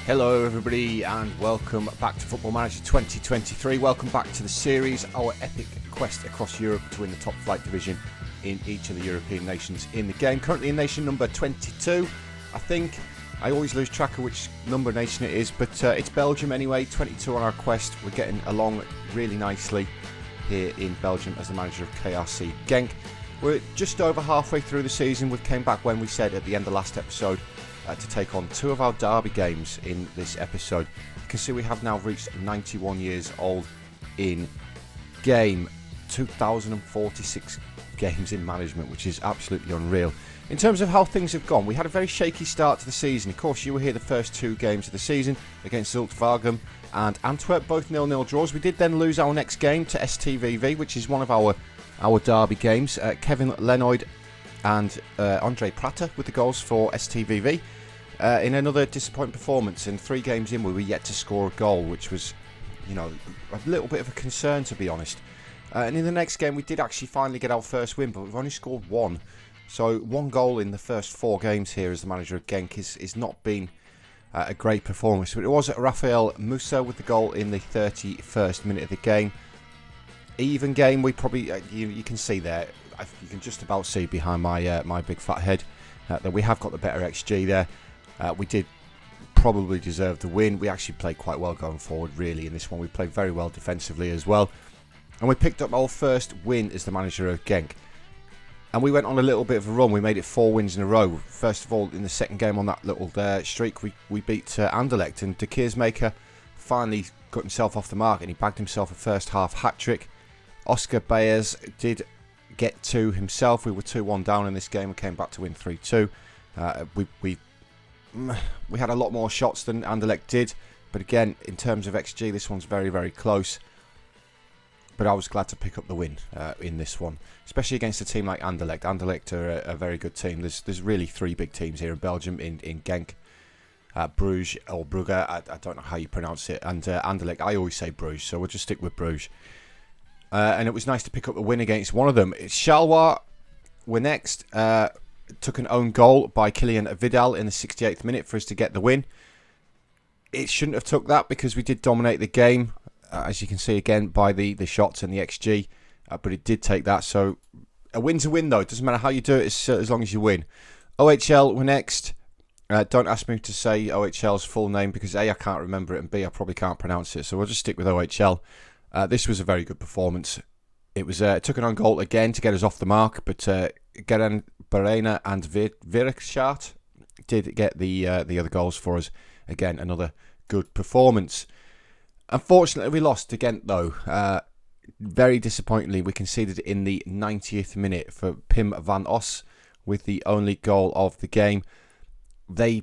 Hello everybody and welcome back to Football Manager 2023. Welcome back to the series, our epic quest across Europe to win the top flight division in each of the European nations in the game. Currently in nation number 22, I think. I always lose track of which number nation it is, but it's Belgium anyway. 22 on our quest. We're getting along really nicely here in Belgium as the manager of KRC Genk. We're just over halfway through the season. We came back when we said at the end of last episode to take on two of our derby games in this episode. You can see we have now reached 91 years old in game, 2,046 games in management, which is absolutely unreal. In terms of how things have gone, we had a very shaky start to the season. Of course, you were here the first two games of the season against Switzerland With Grasshoppers and Antwerp, both 0-0 draws. We did then lose our next game to STVV, which is one of our derby games. Kevin Lenoid and Andre Prata with the goals for STVV. In another disappointing performance, and 3 games in we were yet to score a goal, which was, a little bit of a concern, to be honest. And in the next game we did actually finally get our first win, but we've only scored 1. So 1 goal in the first 4 games here as the manager of Genk is not been a great performance. But it was Rafael Musa with the goal in the 31st minute of the game. Even game, we probably, you can see there, you can just about see behind my big fat head that we have got the better XG there. We did probably deserve the win. We actually played quite well going forward, really, in this one. We played very well defensively as well. And we picked up our first win as the manager of Genk. And we went on a little bit of a run. We made it 4 wins in a row. First of all, in the second game on that little streak, we beat Anderlecht. And De Keersmaker finally got himself off the mark and he bagged himself a first half hat-trick. Oscar Baez did get 2 himself. We were 2-1 down in this game and came back to win 3-2. We had a lot more shots than Anderlecht did, but again, in terms of XG, this one's very, very close. But I was glad to pick up the win in this one, especially against a team like Anderlecht. Anderlecht are a very good team. There's really 3 big teams here in Belgium, in Genk, Bruges or Brugge, I don't know how you pronounce it, and Anderlecht. I always say Bruges, so we'll just stick with Bruges. And it was nice to pick up a win against one of them. Charleroi were next. Took an own goal by Kylian Vidal in the 68th minute for us to get the win. It shouldn't have took that because we did dominate the game, as you can see again by the shots and the XG, but it did take that. So a win's a win though. It doesn't matter how you do it as long as you win. OHL were next. Don't ask me to say OHL's full name because A, I can't remember it, and B, I probably can't pronounce it. So we'll just stick with OHL. This was a very good performance. It was took an own goal again to get us off the mark, but Geren Barena and Virkschaat did get the other goals for us. Again, another good performance. Unfortunately, we lost to Ghent though. Very disappointingly, we conceded in the 90th minute for Pim van Os with the only goal of the game. They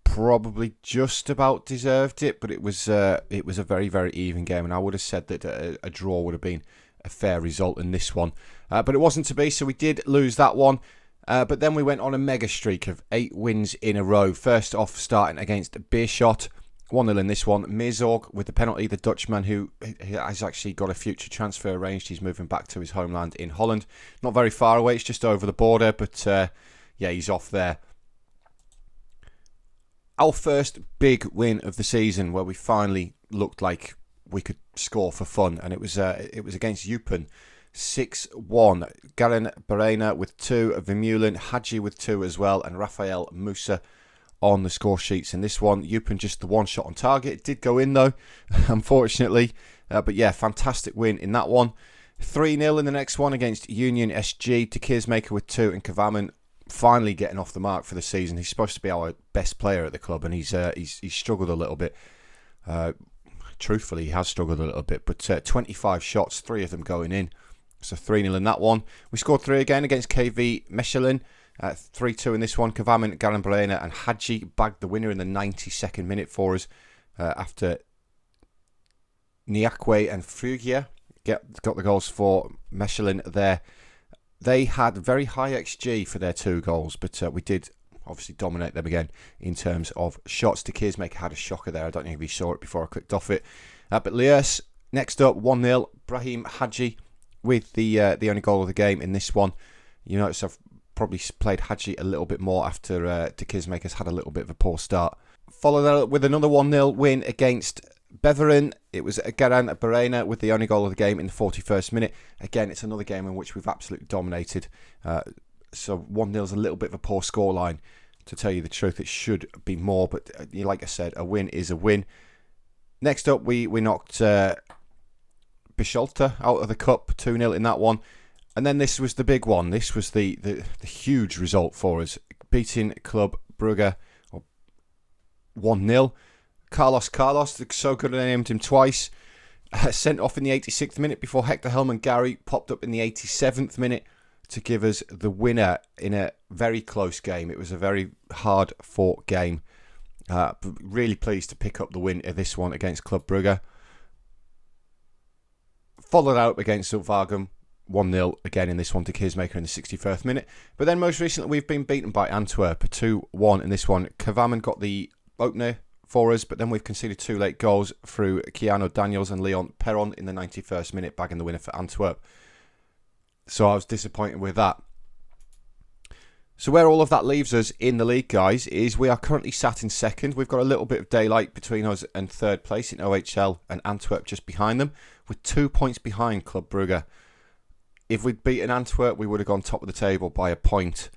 probably just about deserved it, but it was a very, very even game, and I would have said that a draw would have been a fair result in this one. But it wasn't to be, so we did lose that one. But then we went on a mega streak of 8 wins in a row. First off, starting against Beerschot, 1-0 in this one. Meerzorg with the penalty, the Dutchman who has actually got a future transfer arranged. He's moving back to his homeland in Holland. Not very far away, it's just over the border, but yeah, he's off there. Our first big win of the season, where we finally looked like we could score for fun, and it was against Eupen, 6-1. Garen Barena with 2, Vermeulen, Hadji with 2 as well, and Rafael Musa on the score sheets in this one. Eupen just the 1 shot on target. It did go in though, unfortunately, but yeah, fantastic win in that one. 3-0 in the next one against Union SG. De Keersmaker with 2, and Kavaman finally getting off the mark for the season. He's supposed to be our best player at the club, and he's struggled a little bit. Truthfully, he has struggled a little bit, but 25 shots, 3 of them going in. So 3-0 in that one. We scored 3 again against KV Mechelen. 3-2 in this one. Kavaman, Garen Barena and Hadji bagged the winner in the 92nd minute for us after Niakwe and Frugia got the goals for Mechelen there. They had very high XG for their 2 goals, but we did obviously dominate them again in terms of shots. De Keersmaker had a shocker there. I don't know if you saw it before I clicked off it. But Liers, next up, 1-0. Brahim Hadji with the only goal of the game in this one. You notice I've probably played Hadji a little bit more after De Keersmaker's had a little bit of a poor start. Followed that up with another 1-0 win against Beveren. It was Garan Barena with the only goal of the game in the 41st minute. Again, it's another game in which we've absolutely dominated. So 1-0 is a little bit of a poor scoreline. To tell you the truth, it should be more, but like I said, a win is a win. Next up, we knocked Bisholta out of the cup, 2-0 in that one. And then this was the big one. This was the huge result for us, beating Club Brugge 1-0. Carlos, so good I named him twice. Sent off in the 86th minute before Hector Helman Gary popped up in the 87th minute to give us the winner in a very close game. It was a very hard fought game. Really pleased to pick up the win of this one against Club Brugge. Followed out against Zulvagum 1-0 again in this one to Keersmaker in the 61st minute. But then most recently we've been beaten by Antwerp 2-1 in this one. Kavaman got the opener for us, but then we've conceded 2 late goals through Keanu Daniels and Leon Perron in the 91st minute, bagging the winner for Antwerp. So I was disappointed with that. So where all of that leaves us in the league, guys, is we are currently sat in second. We've got a little bit of daylight between us and third place in OHL, and Antwerp just behind them, with 2 points behind Club Brugge. If we'd beaten Antwerp, we would have gone top of the table by a point,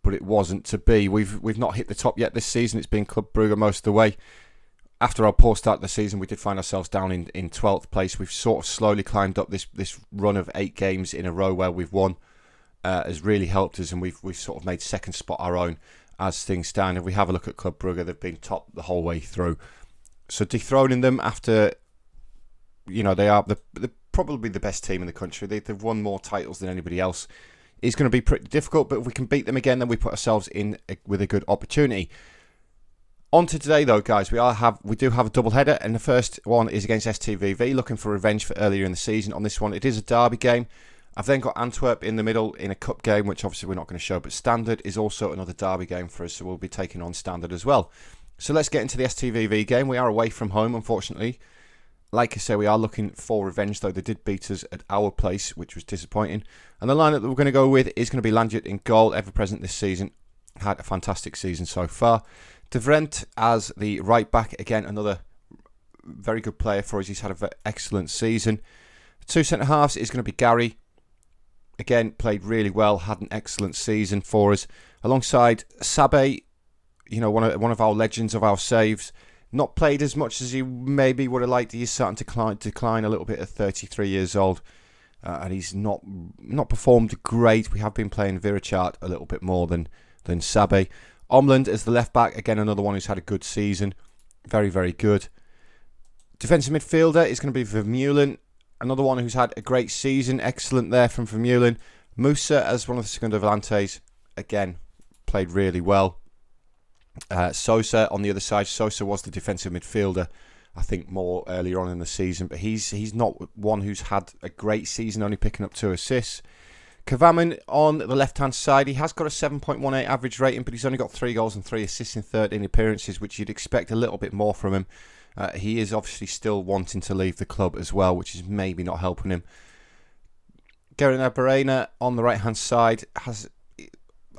but it wasn't to be. We've not hit the top yet this season. It's been Club Brugge most of the way. After our poor start to the season, we did find ourselves down in 12th place. We've sort of slowly climbed up. This run of 8 games in a row where we've won has really helped us, and we've sort of made second spot our own as things stand. If we have a look at Club Brugge, they've been top the whole way through. So dethroning them after, they are probably the best team in the country. They've won more titles than anybody else. It's going to be pretty difficult, but if we can beat them again, then we put ourselves in with a good opportunity. On to today, though, guys, we do have a double header, and the first one is against STVV, looking for revenge for earlier in the season. On this one, it is a derby game. I've then got Antwerp in the middle in a cup game, which obviously we're not going to show, but Standard is also another derby game for us, so we'll be taking on Standard as well. So let's get into the STVV game. We are away from home, unfortunately. Like I say, we are looking for revenge, though. They did beat us at our place, which was disappointing. And the lineup that we're going to go with is going to be Lanjut in goal, ever present this season. Had a fantastic season so far. De Vrent as the right back, again another very good player for us. He's had an excellent season. 2 centre halves is going to be Gary. Again, played really well, had an excellent season for us. Alongside Sabe, one of our legends of our saves. Not played as much as he maybe would have liked. He is starting to decline a little bit at 33 years old, and he's not performed great. We have been playing Virachart a little bit more than Sabe. Omland as the left back, again another one who's had a good season, very, very good. Defensive midfielder is going to be Vermeulen, another one who's had a great season, excellent there from Vermeulen. Musa as one of the Segunda Volantes, again played really well. Sosa on the other side. Sosa was the defensive midfielder, I think, more earlier on in the season, but he's not one who's had a great season, only picking up 2 assists. Kavaman on the left-hand side, he has got a 7.18 average rating, but he's only got 3 goals and 3 assists in 13 appearances, which you'd expect a little bit more from him. He is obviously still wanting to leave the club as well, which is maybe not helping him. Gerina Barena on the right-hand side has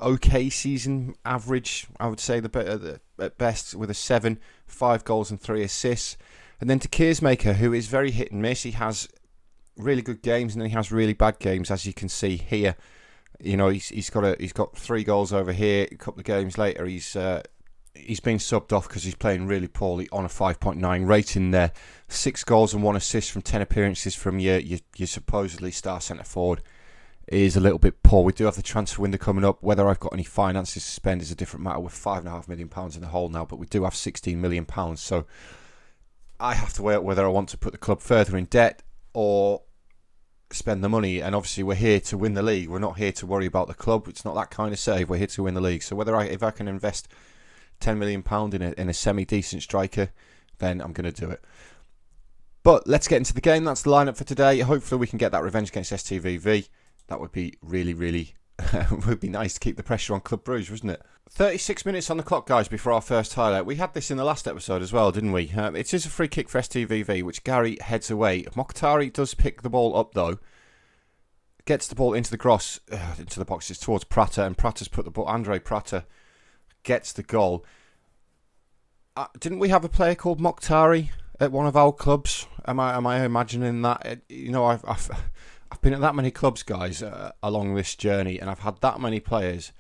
okay season average, I would say, at best, with a 7, 5 goals and 3 assists. And then to Keersmaker, who is very hit and miss. He has really good games and then he has really bad games, as you can see here. He's got 3 goals over here. A couple of games later, he's been subbed off because he's playing really poorly on a 5.9 rating there. 6 goals and 1 assist from 10 appearances from your supposedly star centre forward is a little bit poor. We do have the transfer window coming up. Whether I've got any finances to spend is a different matter. With £5.5 million in the hole now, but we do have £16 million, so I have to weigh up whether I want to put the club further in debt or spend the money. And obviously we're here to win the league. We're not here to worry about the club. It's not that kind of save. We're here to win the league. So if I can invest £10 million in a semi-decent striker, then I'm going to do it. But let's get into the game. That's the lineup for today. Hopefully we can get that revenge against STVV. That would be really, really would be nice to keep the pressure on Club Brugge, wouldn't it? 36 minutes on the clock, guys, before our first highlight. We had this in the last episode as well, didn't we? It is a free kick for STVV, which Gary heads away. Mokhtari does pick the ball up, though. Gets the ball into the cross, into the boxes towards Prata, and Prata's put the ball. Andre Prata gets the goal. Didn't we have a player called Mokhtari at one of our clubs? Am I imagining that? I've been at that many clubs, guys, along this journey, and I've had that many players.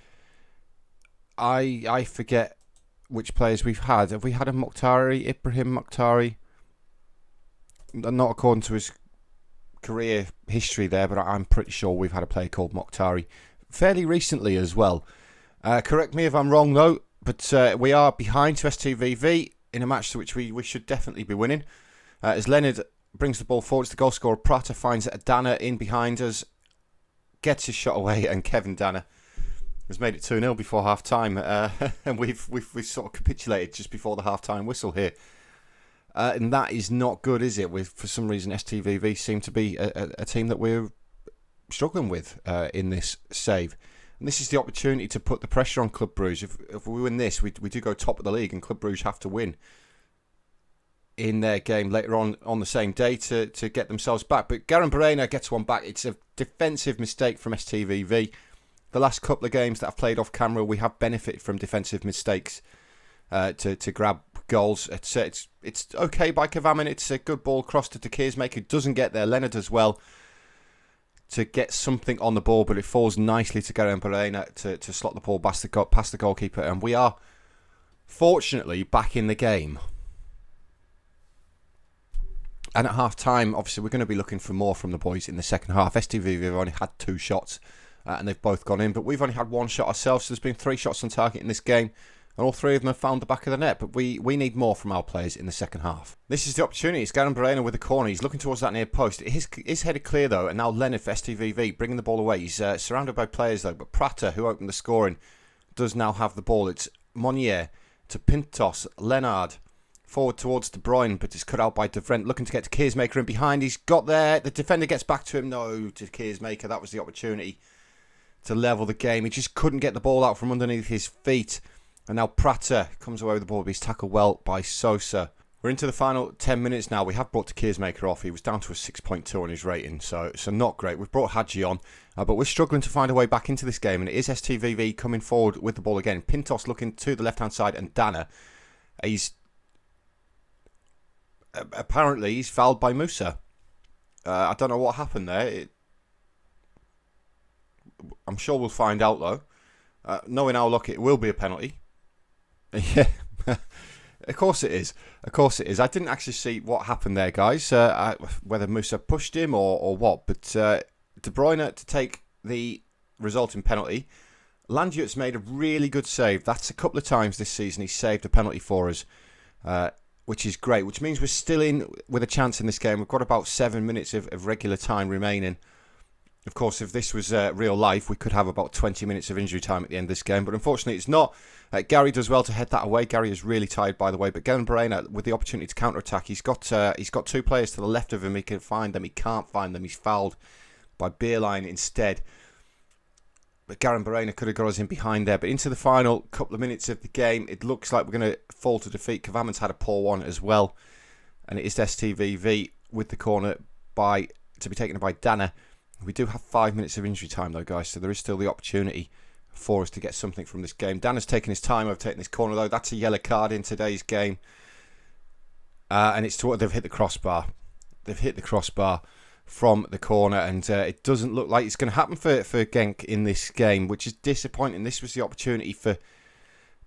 I forget which players we've had. Have we had a Mokhtari, Ibrahim Mokhtari? Not according to his career history there, but I'm pretty sure we've had a player called Mokhtari fairly recently as well. Correct me if I'm wrong, though, but we are behind to STVV in a match to which we should definitely be winning. As Leonard brings the ball forward, it's the goal scorer Prata finds Dana in behind us, gets his shot away, and Kevin Dana has made it 2-0 before half-time. And we've sort of capitulated just before the half-time whistle here. And that is not good, is it? For some reason, STVV seem to be a team that we're struggling with in this save. And this is the opportunity to put the pressure on Club Brugge. If we win this, we do go top of the league, and Club Brugge have to win in their game later on the same day to get themselves back. But Garan Barena gets one back. It's a defensive mistake from STVV. The last couple of games that I've played off camera, we have benefited from defensive mistakes to grab goals. It's okay by Kavamin. It's a good ball across to Keersmaker. Doesn't get there. Leonard as well to get something on the ball, but it falls nicely to Garan Barena to slot the ball past the goalkeeper. And we are fortunately back in the game. And at half-time, obviously, we're going to be looking for more from the boys in the second half. STVV have only had 2 shots, and they've both gone in. But we've only had 1 shot ourselves, so there's been 3 shots on target in this game. And all 3 of them have found the back of the net. But we need more from our players in the second half. This is the opportunity. It's Garan Barena with the corner. He's looking towards that near post. His headed clear, though, and now Leonard for STVV bringing the ball away. He's surrounded by players, though. But Prata, who opened the scoring, does now have the ball. It's Monnier to Pintos. Leonard forward towards De Bruyne, but it's cut out by De Vrent, looking to get to Keersmaker in behind. He's got there. The defender gets back to him. No, to Keersmaker. That was the opportunity to level the game. He just couldn't get the ball out from underneath his feet. And now Prata comes away with the ball, but he's tackled well by Sosa. We're into the final 10 minutes now. We have brought Keersmaker off. He was down to a 6.2 on his rating, so not great. We've brought Hadji on, but we're struggling to find a way back into this game, and it is STVV coming forward with the ball again. Pintos looking to the left-hand side, and Dana, apparently he's fouled by Musa. I don't know what happened there. I'm sure we'll find out, though. Knowing our luck, it will be a penalty. Yeah, of course it is. Of course it is. I didn't actually see what happened there, guys. Whether Musa pushed him or what. But De Bruyne to take the resulting penalty. Landjuit's made a really good save. That's a couple of times this season he's saved a penalty for us, which is great. Which means we're still in with a chance in this game. We've got about 7 minutes of regular time remaining. Of course, if this was real life, we could have about 20 minutes of injury time at the end of this game. But unfortunately, it's not. Gary does well to head that away. Gary is really tired, by the way. But Garan Barena, with the opportunity to counter-attack, he's got 2 players to the left of him. He can find them. He can't find them. He's fouled by Beerline instead. But Garan Barena could have got us in behind there. But into the final couple of minutes of the game, it looks like we're going to fall to defeat. Kavaman's had a poor one as well. And it is STVV with the corner to be taken by Dana. We do have 5 minutes of injury time, though, guys, so there is still the opportunity for us to get something from this game. Dan has taken his time overtaking this corner, though. That's a yellow card in today's game. And it's they've hit the crossbar. They've hit the crossbar from the corner, and it doesn't look like it's going to happen for Genk in this game, which is disappointing. This was the opportunity for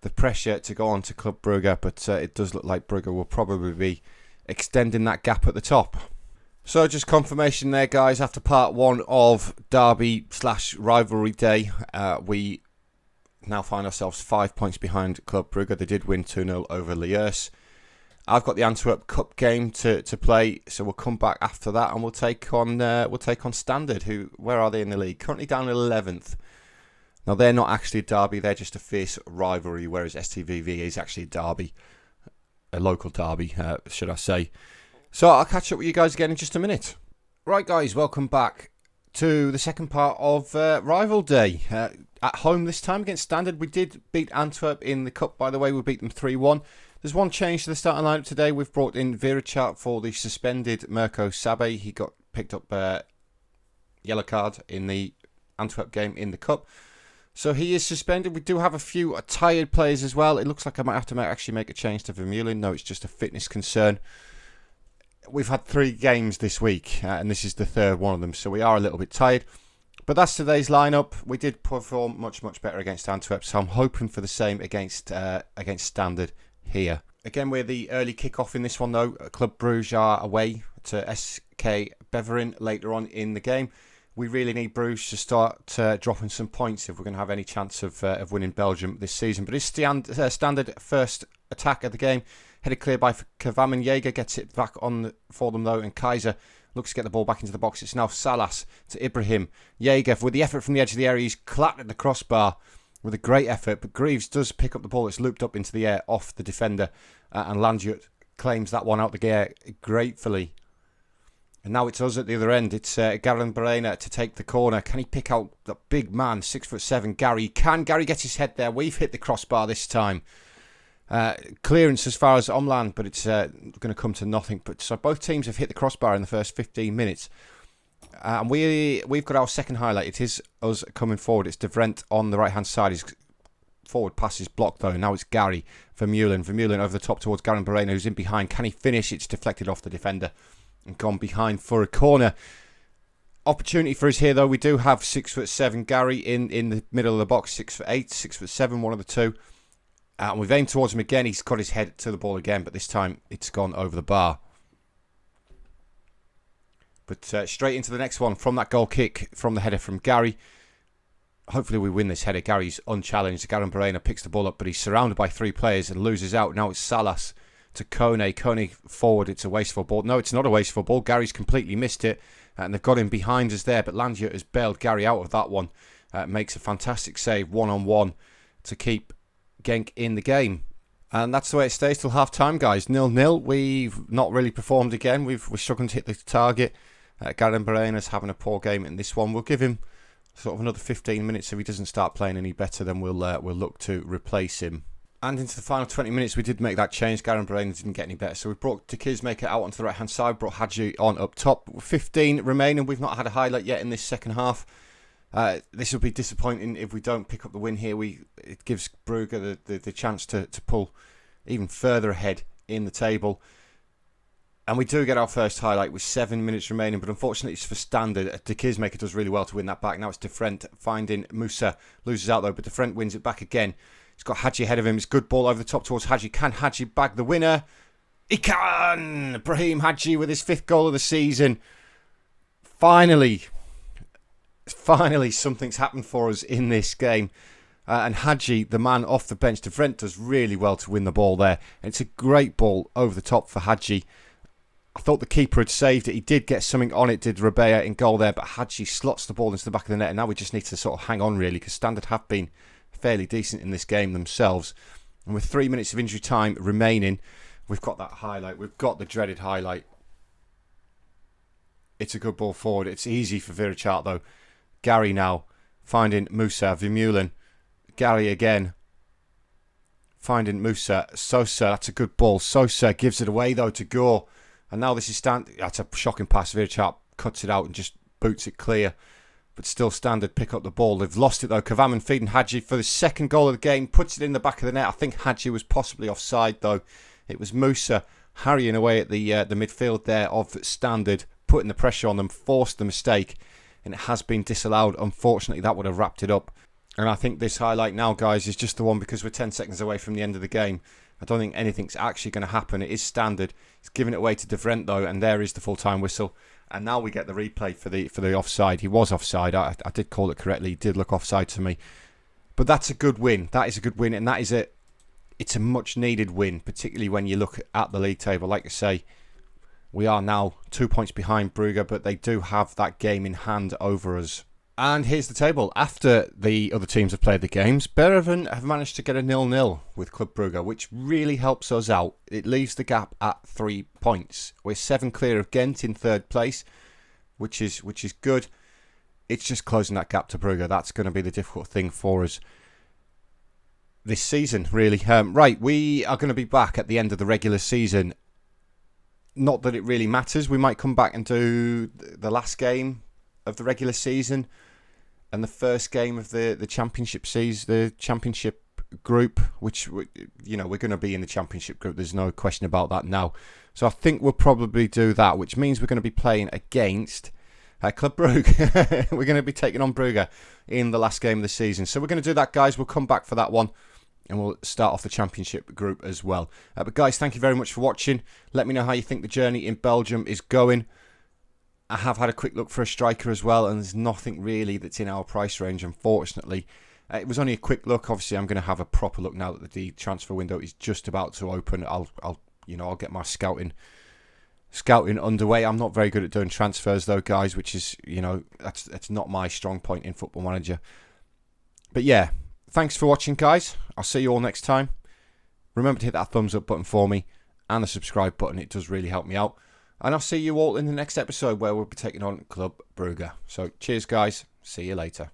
the pressure to go on to Club Brugge, but it does look like Brugge will probably be extending that gap at the top. So just confirmation there, guys. After part 1 of Derby/Rivalry Day, we now find ourselves 5 points behind Club Brugge. They did win 2-0 over Liège. I've got the Antwerp Cup game to play, so we'll come back after that and we'll take on Standard. Where are they in the league? Currently down 11th. Now they're not actually a derby; they're just a fierce rivalry. Whereas STVV is actually a derby, a local derby, should I say? So I'll catch up with you guys again in just a minute. Right, guys, welcome back to the second part of Rival Day. At home this time against Standard. We did beat Antwerp in the Cup, by the way. We beat them 3-1. There's one change to the starting lineup today. We've brought in Virachat for the suspended Mirko Sabe. He picked up yellow card in the Antwerp game in the Cup. So he is suspended. We do have a few tired players as well. It looks like I might have to actually make a change to Vermeulen. No, it's just a fitness concern. We've had 3 games this week, and this is the 3rd one of them, so we are a little bit tired. But that's today's lineup. We did perform much, much better against Antwerp, so I'm hoping for the same against Standard here. Again, we're the early kick-off in this one, though. Club Bruges are away to SK Beveren later on in the game. We really need Bruges to start dropping some points if we're going to have any chance of winning Belgium this season. But it's Standard first attack of the game. Headed clear by Kavam. Jaeger gets it back on for them, though, and Kaiser looks to get the ball back into the box. It's now Salas to Ibrahim. Jaeger, with the effort from the edge of the area, he's clapped at the crossbar with a great effort, but Greaves does pick up the ball. It's looped up into the air off the defender, and Landiot claims that one out the air gratefully. And now it's us at the other end. It's Garen Barena to take the corner. Can he pick out the big man, 6'7", Gary? Can Gary get his head there? We've hit the crossbar this time. Clearance as far as Omland, but it's going to come to nothing. But so both teams have hit the crossbar in the first 15 minutes. And we've got our second highlight. It is us coming forward. It's De Vrent on the right-hand side. His forward pass is blocked, though. Now it's Gary Vermeulen. Vermeulen over the top towards Garen Barena, who's in behind. Can he finish? It's deflected off the defender and gone behind for a corner. Opportunity for us here, though. We do have 6'7" Gary in the middle of the box. 6'8", 6'7", one of the two. And we've aimed towards him again. He's got his head to the ball again, but this time it's gone over the bar. But straight into the next one from that goal kick from the header from Gary. Hopefully we win this header. Gary's unchallenged. Garen Barena picks the ball up, but he's surrounded by 3 players and loses out. Now it's Salas to Kone. Kone forward. It's a wasteful ball. No, it's not a wasteful ball. Gary's completely missed it, and they've got him behind us there, but Landiot has bailed Gary out of that one. Makes a fantastic save, one-on-one, to keep Genk in the game. And that's the way it stays till half-time, guys. 0-0. We've not really performed again. We're struggling to hit the target. Garen Barena's having a poor game in this one. We'll give him sort of another 15 minutes. If he doesn't start playing any better, then we'll look to replace him. And into the final 20 minutes, we did make that change. Garen Barena didn't get any better. So we brought Tikizmaker out onto the right-hand side, brought Hadji on up top. 15 remaining. We've not had a highlight yet in this second half. This will be disappointing if we don't pick up the win here. It gives Brugge the chance to pull even further ahead in the table. And we do get our first highlight with 7 minutes remaining, but unfortunately it's for Standard. Tikizmaker does really well to win that back. Now it's De Vrent finding Musa. Loses out though, but De Vrent wins it back again. He's got Hadji ahead of him. It's a good ball over the top towards Hadji. Can Hadji bag the winner? He can! Brahim Hadji with his 5th goal of the season. Finally something's happened for us in this game. And Hadji, the man off the bench, De Vrent does really well to win the ball there. And it's a great ball over the top for Hadji. I thought the keeper had saved it. He did get something on it, did Rabea in goal there. But Hadji slots the ball into the back of the net. And now we just need to sort of hang on, really, because Standard have been fairly decent in this game themselves. And with 3 minutes of injury time remaining, we've got that highlight. We've got the dreaded highlight. It's a good ball forward. It's easy for Virachat, though. Gary now finding Musa. Vermeulen. Gary again finding Musa. Sosa, that's a good ball. Sosa gives it away, though, to Gore. And now this is that's a shocking pass. Virachat cuts it out and just boots it clear. But still Standard pick up the ball. They've lost it though. Kavaman feeding Hadji for the 2nd goal of the game. Puts it in the back of the net. I think Hadji was possibly offside though. It was Musa harrying away at the midfield there of Standard. Putting the pressure on them. Forced the mistake. And it has been disallowed. Unfortunately that would have wrapped it up. And I think this highlight now, guys, is just the one because we're 10 seconds away from the end of the game. I don't think anything's actually going to happen. It is Standard. He's giving it away to De Vrent though. And there is the full-time whistle. And now we get the replay for the offside. He was offside. I did call it correctly. He did look offside to me. But that's a good win. That is a good win. And it's a much needed win, particularly when you look at the league table. Like I say, we are now 2 points behind Brugge, but they do have that game in hand over us. And here's the table. After the other teams have played the games, Bereven have managed to get a 0-0 with Club Brugge, which really helps us out. It leaves the gap at 3 points. We're 7 clear of Ghent in 3rd place, which is good. It's just closing that gap to Brugge. That's going to be the difficult thing for us this season, really. Right, we are going to be back at the end of the regular season. Not that it really matters. We might come back and do the last game of the regular season and the first game of the championship season, the championship group, which, you know, we're going to be in the championship group. There's no question about that now. So I think we'll probably do that, which means we're going to be playing against Club Brugge. We're going to be taking on Brugge in the last game of the season. So we're going to do that, guys. We'll come back for that one, and we'll start off the championship group as well. But guys, thank you very much for watching. Let me know how you think the journey in Belgium is going. I have had a quick look for a striker as well, and there's nothing really that's in our price range, unfortunately. It was only a quick look. Obviously, I'm going to have a proper look now that the transfer window is just about to open. I'll get my scouting underway. I'm not very good at doing transfers though, guys, which is, you know, that's not my strong point in Football Manager. But yeah, thanks for watching, guys. I'll see you all next time. Remember to hit that thumbs up button for me and the subscribe button. It does really help me out. And I'll see you all in the next episode where we'll be taking on Club Brugge. So cheers, guys. See you later.